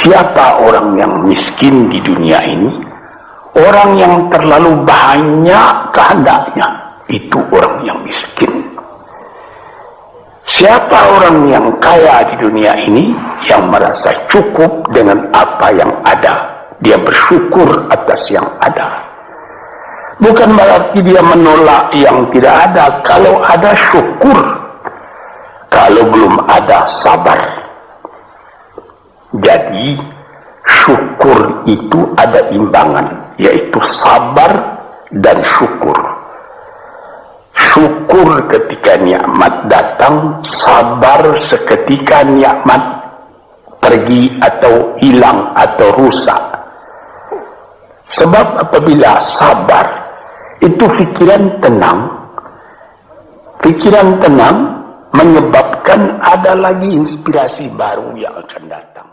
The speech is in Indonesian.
Siapa orang yang miskin di dunia ini? Orang yang terlalu banyak kehendaknya, itu orang yang miskin. Siapa orang yang kaya di dunia ini? Yang merasa cukup dengan apa yang ada. Dia bersyukur atas yang ada. Bukan berarti dia menolak yang tidak ada. Kalau ada, syukur. Kalau belum ada, sabar. Jadi syukur itu ada imbangan, yaitu sabar dan syukur. Syukur ketika nikmat datang, sabar seketika nikmat pergi atau hilang atau rusak. Sebab apabila sabar, itu pikiran tenang menyebabkan ada lagi inspirasi baru yang akan datang.